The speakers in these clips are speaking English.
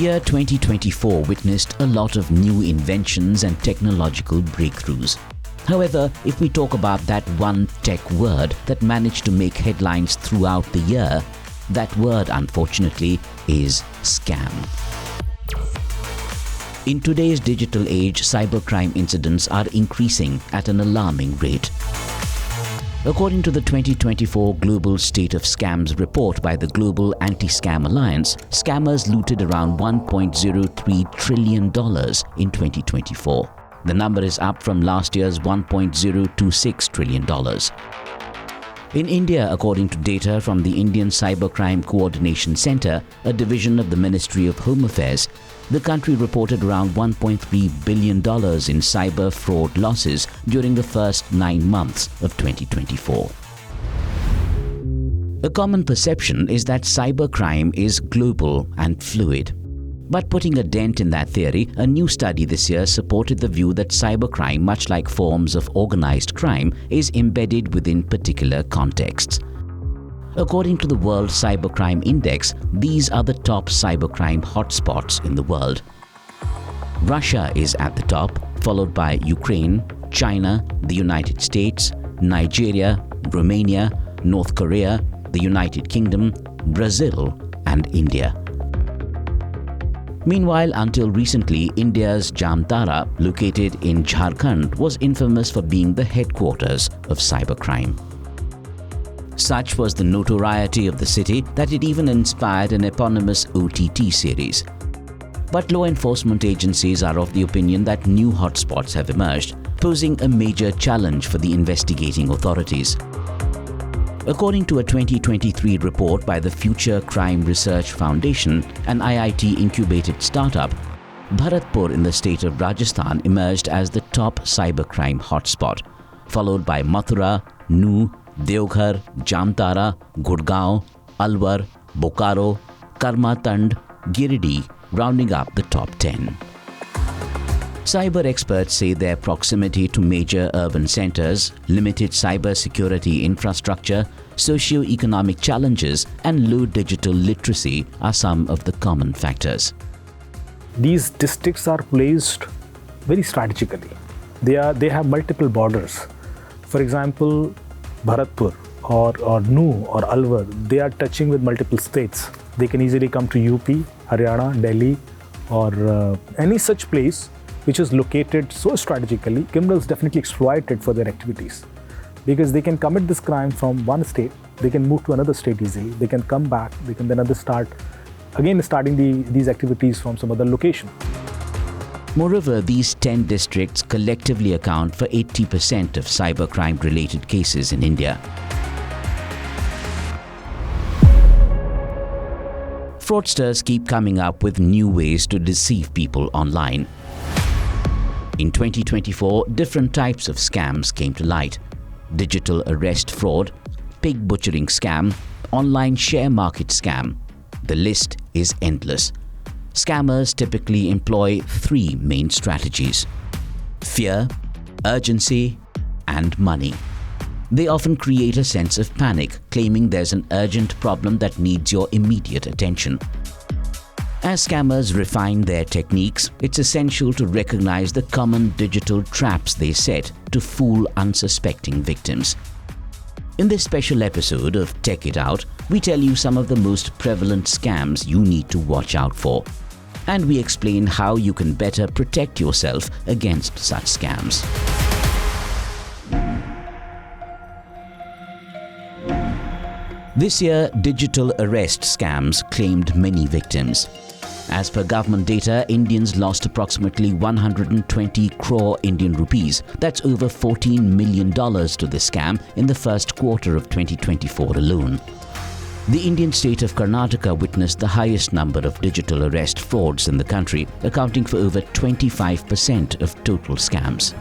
year 2024 witnessed a lot of new inventions and technological breakthroughs. However, if we talk about that one tech word that managed to make headlines throughout the year, that word, unfortunately, is scam. In today's digital age, cybercrime incidents are increasing at an alarming rate. According to the 2024 Global State of Scams report by the Global Anti-Scam Alliance, scammers looted around $1.03 trillion in 2024. The number is up from last year's $1.026 trillion. In India, according to data from the Indian Cybercrime Coordination Centre, a division of the Ministry of Home Affairs, the country reported around $1.3 billion in cyber fraud losses during the first 9 months of 2024. A common perception is that cybercrime is global and fluid. But putting a dent in that theory, a new study this year supported the view that cybercrime, much like forms of organized crime, is embedded within particular contexts. According to the World Cybercrime Index, these are the top cybercrime hotspots in the world. Russia is at the top, followed by Ukraine, China, the United States, Nigeria, Romania, North Korea, the United Kingdom, Brazil, and India. Meanwhile, until recently, India's Jamtara, located in Jharkhand, was infamous for being the headquarters of cybercrime. Such was the notoriety of the city that it even inspired an eponymous OTT series. But law enforcement agencies are of the opinion that new hotspots have emerged, posing a major challenge for the investigating authorities. According to a 2023 report by the Future Crime Research Foundation, an IIT-incubated startup, Bharatpur in the state of Rajasthan emerged as the top cybercrime hotspot, followed by Mathura, Nuh, Deoghar, Jamtara, Gurgaon, Alwar, Bokaro, Karmatand, Giridih, rounding up the top 10. Cyber experts say their proximity to major urban centers, limited cyber security infrastructure, socio-economic challenges, and low digital literacy are some of the common factors. These districts are placed very strategically. They have multiple borders. For example, Bharatpur or Nuh or Alwar, they are touching with multiple states. They can easily come to UP, Haryana, Delhi, or any such place which is located so strategically. Criminals definitely exploit it for their activities because they can commit this crime from one state, they can move to another state easily, they can come back, they can then starting these activities from some other location. Moreover, these 10 districts collectively account for 80% of cybercrime-related cases in India. Fraudsters keep coming up with new ways to deceive people online. In 2024, different types of scams came to light: digital arrest fraud, pig butchering scam, online share market scam. The list is endless. Scammers typically employ 3 main strategies: fear, urgency, and money. They often create a sense of panic, claiming there's an urgent problem that needs your immediate attention. As scammers refine their techniques, it's essential to recognize the common digital traps they set to fool unsuspecting victims. In this special episode of Tech It Out, we tell you some of the most prevalent scams you need to watch out for. And we explain how you can better protect yourself against such scams. This year, digital arrest scams claimed many victims. As per government data, Indians lost approximately 120 crore Indian rupees. That's over $14 million to the scam in the first quarter of 2024 alone. The Indian state of Karnataka witnessed the highest number of digital arrest frauds in the country, accounting for over 25% of total scams.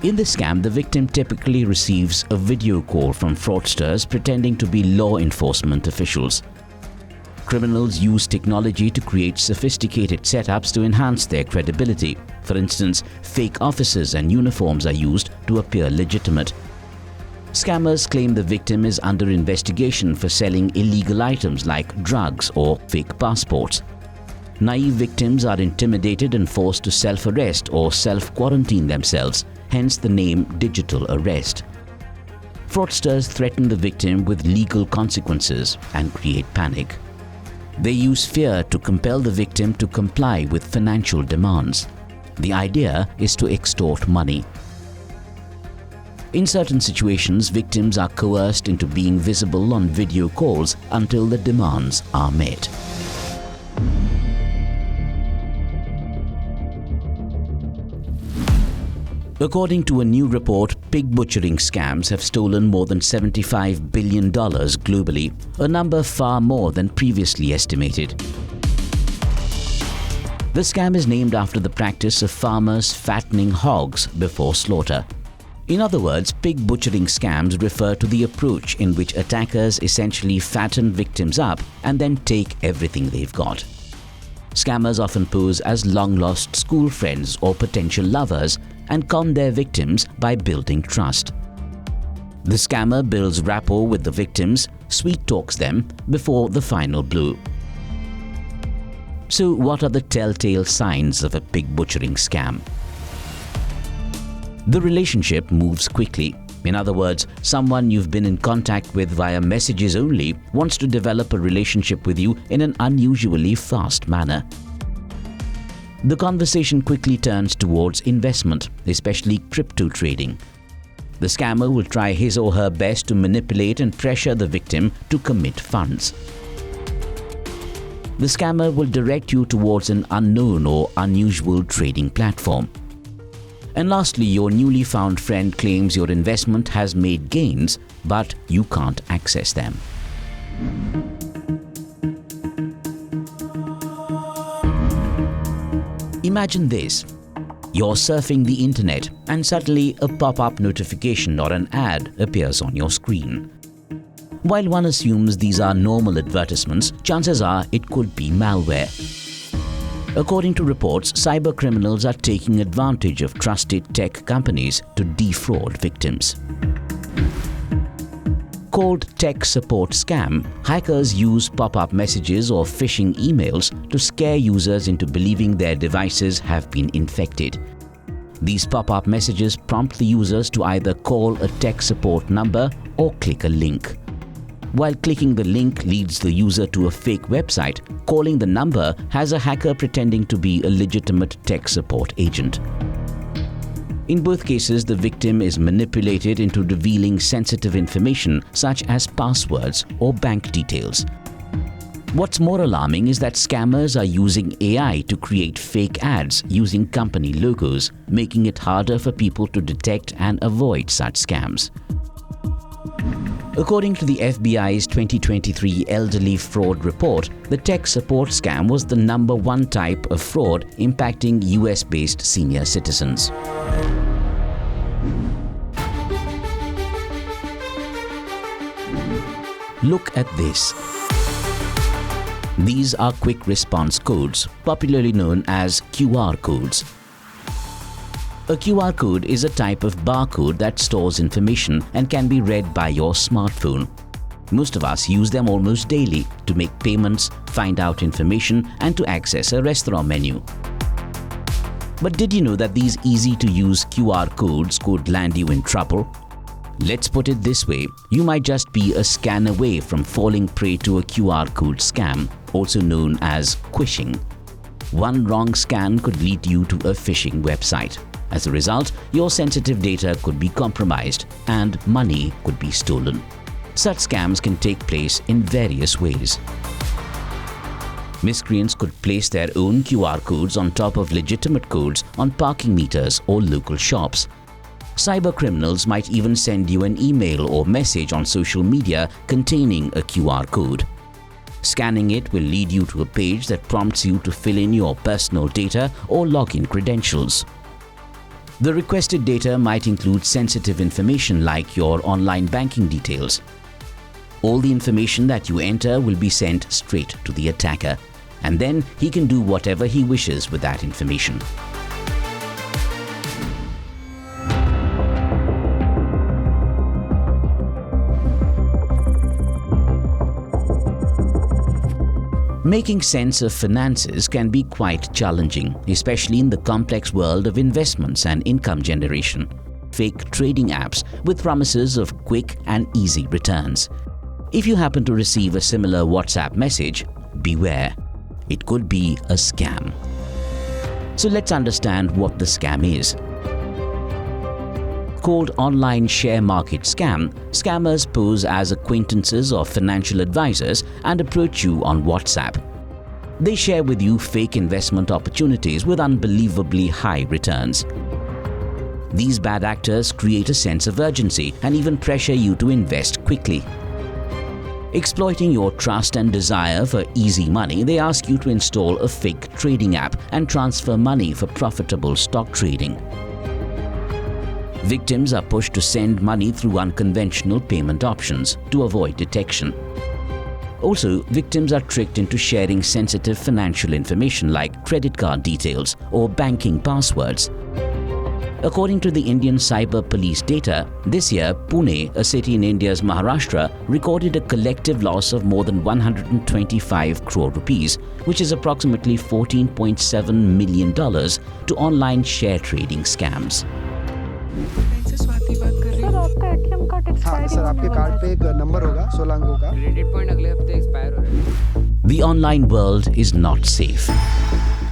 In the scam, the victim typically receives a video call from fraudsters pretending to be law enforcement officials. Criminals use technology to create sophisticated setups to enhance their credibility. For instance, fake officers and uniforms are used to appear legitimate. Scammers claim the victim is under investigation for selling illegal items like drugs or fake passports. Naive victims are intimidated and forced to self-arrest or self-quarantine themselves, hence the name digital arrest. Fraudsters threaten the victim with legal consequences and create panic. They use fear to compel the victim to comply with financial demands. The idea is to extort money. In certain situations, victims are coerced into being visible on video calls until the demands are met. According to a new report, pig butchering scams have stolen more than $75 billion globally, a number far more than previously estimated. The scam is named after the practice of farmers fattening hogs before slaughter. In other words, pig butchering scams refer to the approach in which attackers essentially fatten victims up and then take everything they've got. Scammers often pose as long-lost school friends or potential lovers and con their victims by building trust. The scammer builds rapport with the victims, sweet-talks them before the final blow. So what are the telltale signs of a pig butchering scam? The relationship moves quickly. In other words, someone you've been in contact with via messages only wants to develop a relationship with you in an unusually fast manner. The conversation quickly turns towards investment, especially crypto trading. The scammer will try his or her best to manipulate and pressure the victim to commit funds. The scammer will direct you towards an unknown or unusual trading platform. And lastly, your newly found friend claims your investment has made gains, but you can't access them. Imagine this. You're surfing the internet and suddenly a pop-up notification or an ad appears on your screen. While one assumes these are normal advertisements, chances are it could be malware. According to reports, cyber criminals are taking advantage of trusted tech companies to defraud victims. Called tech support scam, hackers use pop-up messages or phishing emails to scare users into believing their devices have been infected. These pop-up messages prompt the users to either call a tech support number or click a link. While clicking the link leads the user to a fake website, calling the number has a hacker pretending to be a legitimate tech support agent. In both cases, the victim is manipulated into revealing sensitive information such as passwords or bank details. What's more alarming is that scammers are using AI to create fake ads using company logos, making it harder for people to detect and avoid such scams. According to the FBI's 2023 Elderly Fraud Report, the tech support scam was the #1 type of fraud impacting US-based senior citizens. Look at this. These are quick response codes, popularly known as QR codes. A QR code is a type of barcode that stores information and can be read by your smartphone. Most of us use them almost daily to make payments, find out information, and to access a restaurant menu. But did you know that these easy-to-use QR codes could land you in trouble? Let's put it this way, you might just be a scan away from falling prey to a QR code scam, also known as phishing. One wrong scan could lead you to a phishing website. As a result, your sensitive data could be compromised and money could be stolen. Such scams can take place in various ways. Miscreants could place their own QR codes on top of legitimate codes on parking meters or local shops. Cybercriminals might even send you an email or message on social media containing a QR code. Scanning it will lead you to a page that prompts you to fill in your personal data or login credentials. The requested data might include sensitive information like your online banking details. All the information that you enter will be sent straight to the attacker, and then he can do whatever he wishes with that information. Making sense of finances can be quite challenging, especially in the complex world of investments and income generation. Fake trading apps with promises of quick and easy returns. If you happen to receive a similar WhatsApp message, beware. It could be a scam. So let's understand what the scam is. Called online share market scam, scammers pose as acquaintances or financial advisors and approach you on WhatsApp. They share with you fake investment opportunities with unbelievably high returns. These bad actors create a sense of urgency and even pressure you to invest quickly. Exploiting your trust and desire for easy money, they ask you to install a fake trading app and transfer money for profitable stock trading. Victims are pushed to send money through unconventional payment options to avoid detection. Also, victims are tricked into sharing sensitive financial information like credit card details or banking passwords. According to the Indian Cyber Police data, this year Pune, a city in India's Maharashtra, recorded a collective loss of more than 125 crore rupees, which is approximately $14.7 million, to online share trading scams. The online world is not safe.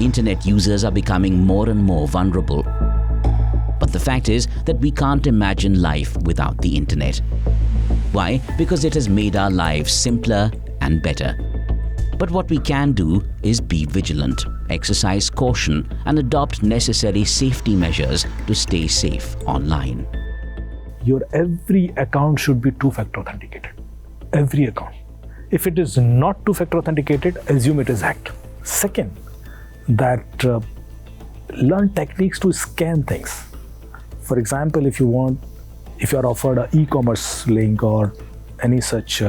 Internet users are becoming more and more vulnerable. But the fact is that we can't imagine life without the internet. Why? Because it has made our lives simpler and better. But what we can do is be vigilant, exercise caution, and adopt necessary safety measures to stay safe online. Your every account should be two-factor authenticated. Every account. If it is not two-factor authenticated, assume it is hacked. Second, that learn techniques to scan things. For example, if you are offered an e-commerce link or any such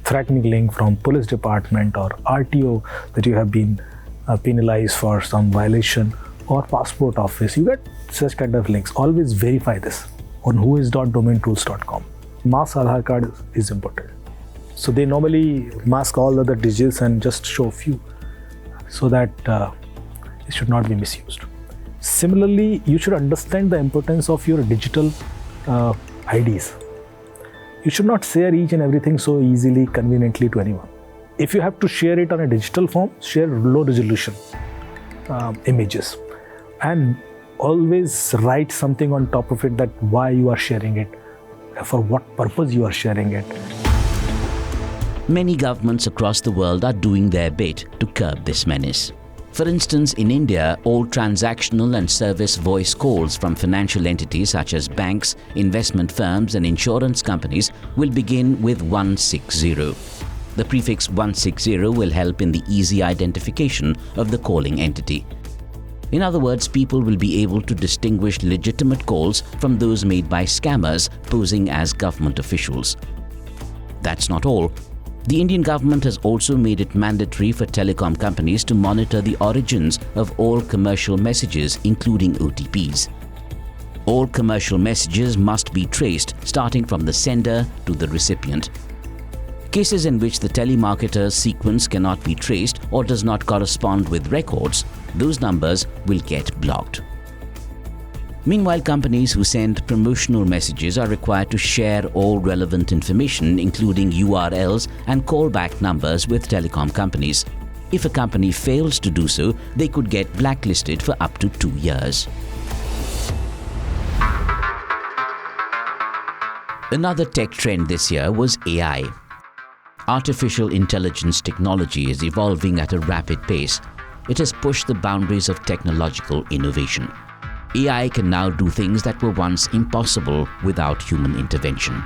threatening link from police department or RTO that you have been penalized for some violation, or passport office, you get such kind of links. Always verify this on whois.domaintools.com. Mask Aadhaar card is important. So they normally mask all the other digits and just show few, so that it should not be misused. Similarly, you should understand the importance of your digital IDs. You should not share each and everything so easily, conveniently to anyone. If you have to share it on a digital form, share low resolution images, and always write something on top of it, that why you are sharing it, for what purpose you are sharing it. Many governments across the world are doing their bit to curb this menace. For instance, in India, all transactional and service voice calls from financial entities such as banks, investment firms and insurance companies will begin with 160. The prefix 160 will help in the easy identification of the calling entity. In other words, people will be able to distinguish legitimate calls from those made by scammers posing as government officials. That's not all. The Indian government has also made it mandatory for telecom companies to monitor the origins of all commercial messages, including OTPs. All commercial messages must be traced, starting from the sender to the recipient. Cases in which the telemarketer's sequence cannot be traced or does not correspond with records, those numbers will get blocked. Meanwhile, companies who send promotional messages are required to share all relevant information, including URLs and callback numbers, with telecom companies. If a company fails to do so, they could get blacklisted for up to 2 years. Another tech trend this year was AI. Artificial intelligence technology is evolving at a rapid pace. It has pushed the boundaries of technological innovation. AI can now do things that were once impossible without human intervention.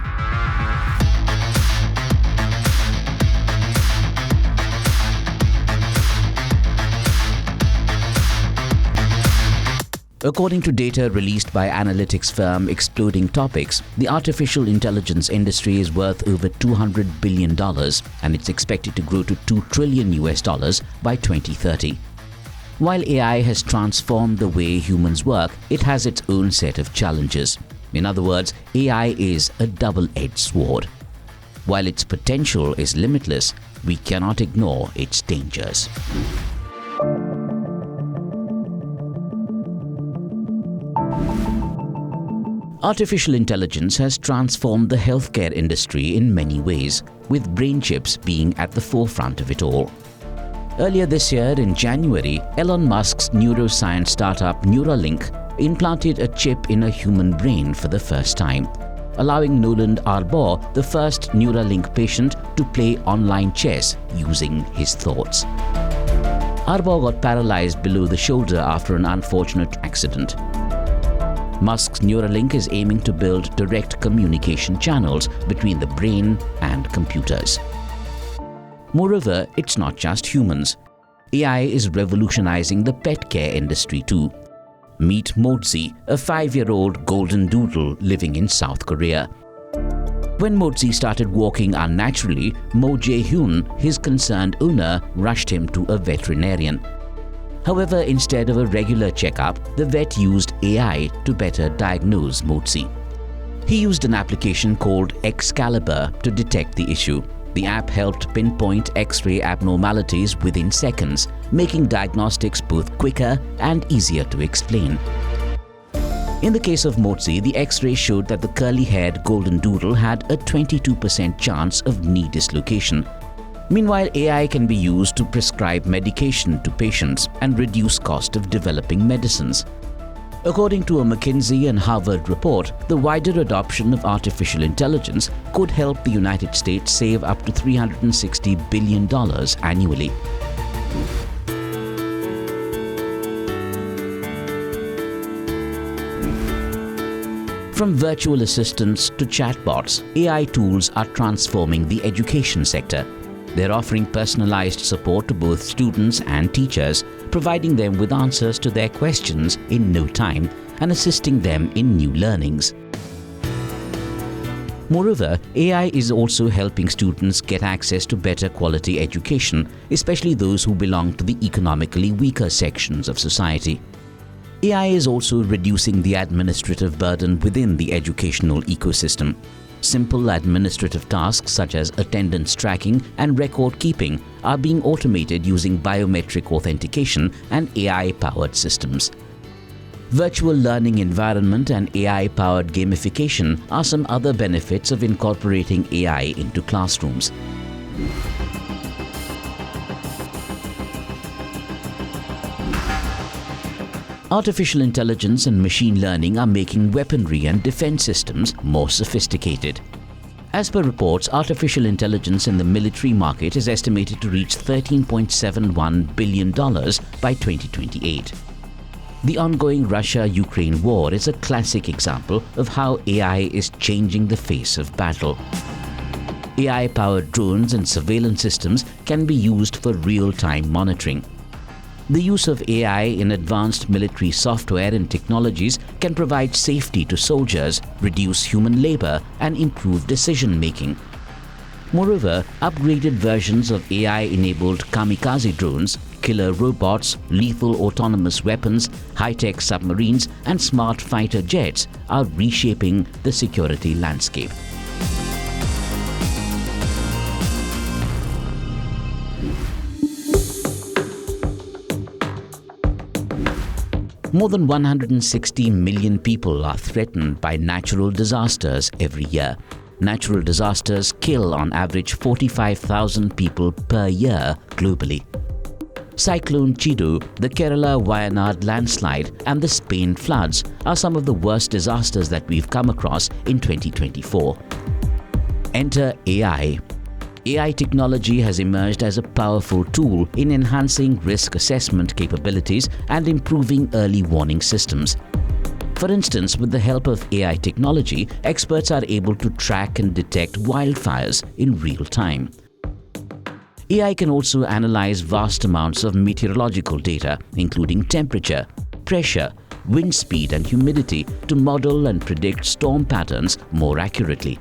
According to data released by analytics firm Exploding Topics, the artificial intelligence industry is worth over $200 billion, and it's expected to grow to $2 trillion by 2030. While AI has transformed the way humans work, it has its own set of challenges. In other words, AI is a double-edged sword. While its potential is limitless, we cannot ignore its dangers. Artificial intelligence has transformed the healthcare industry in many ways, with brain chips being at the forefront of it all. Earlier this year, in January, Elon Musk's neuroscience startup Neuralink implanted a chip in a human brain for the first time, allowing Noland Arbor, the first Neuralink patient, to play online chess using his thoughts. Arbor got paralyzed below the shoulder after an unfortunate accident. Musk's Neuralink is aiming to build direct communication channels between the brain and computers. Moreover, it's not just humans. AI is revolutionizing the pet care industry too. Meet Mozi, a 5-year-old golden doodle living in South Korea. When Mozi started walking unnaturally, Mo Jae-hyun, his concerned owner, rushed him to a veterinarian. However, instead of a regular checkup, the vet used AI to better diagnose Mozi. He used an application called Excalibur to detect the issue. The app helped pinpoint X-ray abnormalities within seconds, making diagnostics both quicker and easier to explain. In the case of Mozi, the X-ray showed that the curly-haired golden doodle had a 22% chance of knee dislocation. Meanwhile, AI can be used to prescribe medication to patients and reduce cost of developing medicines. According to a McKinsey and Harvard report, the wider adoption of artificial intelligence could help the United States save up to $360 billion annually. From virtual assistants to chatbots, AI tools are transforming the education sector. They're offering personalized support to both students and teachers, providing them with answers to their questions in no time and assisting them in new learnings. Moreover, AI is also helping students get access to better quality education, especially those who belong to the economically weaker sections of society. AI is also reducing the administrative burden within the educational ecosystem. Simple administrative tasks such as attendance tracking and record keeping are being automated using biometric authentication and AI-powered systems. Virtual learning environment and AI-powered gamification are some other benefits of incorporating AI into classrooms. Artificial intelligence and machine learning are making weaponry and defense systems more sophisticated. As per reports, artificial intelligence in the military market is estimated to reach $13.71 billion by 2028. The ongoing Russia-Ukraine war is a classic example of how AI is changing the face of battle. AI-powered drones and surveillance systems can be used for real-time monitoring. The use of AI in advanced military software and technologies can provide safety to soldiers, reduce human labor, and improve decision-making. Moreover, upgraded versions of AI-enabled kamikaze drones, killer robots, lethal autonomous weapons, high-tech submarines, and smart fighter jets are reshaping the security landscape. More than 160 million people are threatened by natural disasters every year. Natural disasters kill on average 45,000 people per year globally. Cyclone Chido, the Kerala Wayanad landslide, and the Spain floods are some of the worst disasters that we've come across in 2024. Enter AI. AI technology has emerged as a powerful tool in enhancing risk assessment capabilities and improving early warning systems. For instance, with the help of AI technology, experts are able to track and detect wildfires in real time. AI can also analyze vast amounts of meteorological data, including temperature, pressure, wind speed, and humidity, to model and predict storm patterns more accurately.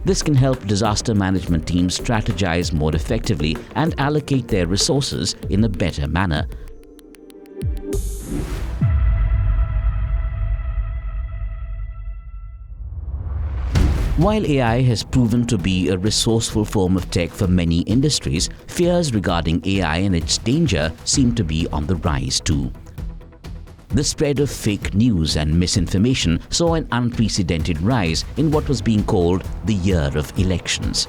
This can help disaster management teams strategize more effectively and allocate their resources in a better manner. While AI has proven to be a resourceful form of tech for many industries, fears regarding AI and its danger seem to be on the rise too. The spread of fake news and misinformation saw an unprecedented rise in what was being called the year of elections.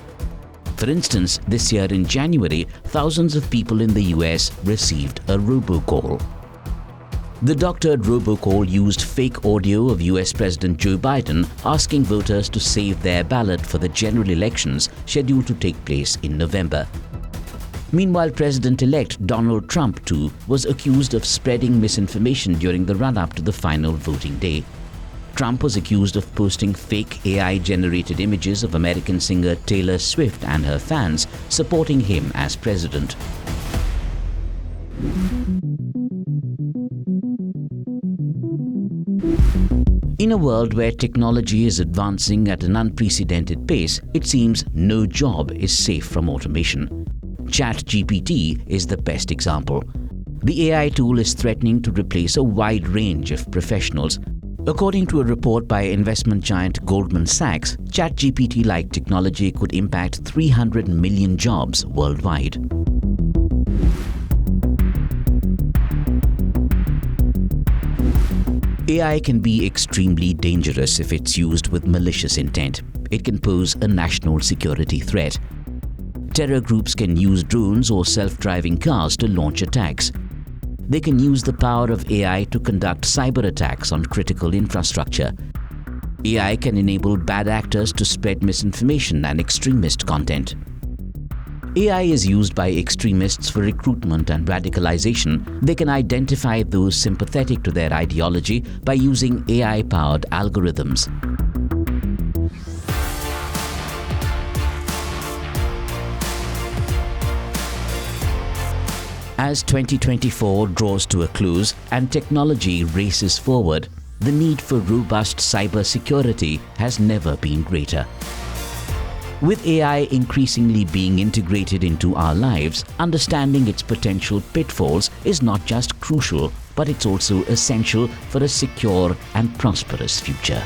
For instance, this year in January, thousands of people in the US received a robocall. The doctored robocall used fake audio of US President Joe Biden asking voters to save their ballot for the general elections scheduled to take place in November. Meanwhile, President-elect Donald Trump, too, was accused of spreading misinformation during the run-up to the final voting day. Trump was accused of posting fake AI-generated images of American singer Taylor Swift and her fans supporting him as president. In a world where technology is advancing at an unprecedented pace, it seems no job is safe from automation. ChatGPT is the best example. The AI tool is threatening to replace a wide range of professionals. According to a report by investment giant Goldman Sachs, ChatGPT-like technology could impact 300 million jobs worldwide. AI can be extremely dangerous if it's used with malicious intent. It can pose a national security threat. Terror groups can use drones or self-driving cars to launch attacks. They can use the power of AI to conduct cyber attacks on critical infrastructure. AI can enable bad actors to spread misinformation and extremist content. AI is used by extremists for recruitment and radicalization. They can identify those sympathetic to their ideology by using AI-powered algorithms. As 2024 draws to a close and technology races forward, the need for robust cybersecurity has never been greater. With AI increasingly being integrated into our lives, understanding its potential pitfalls is not just crucial, but it's also essential for a secure and prosperous future.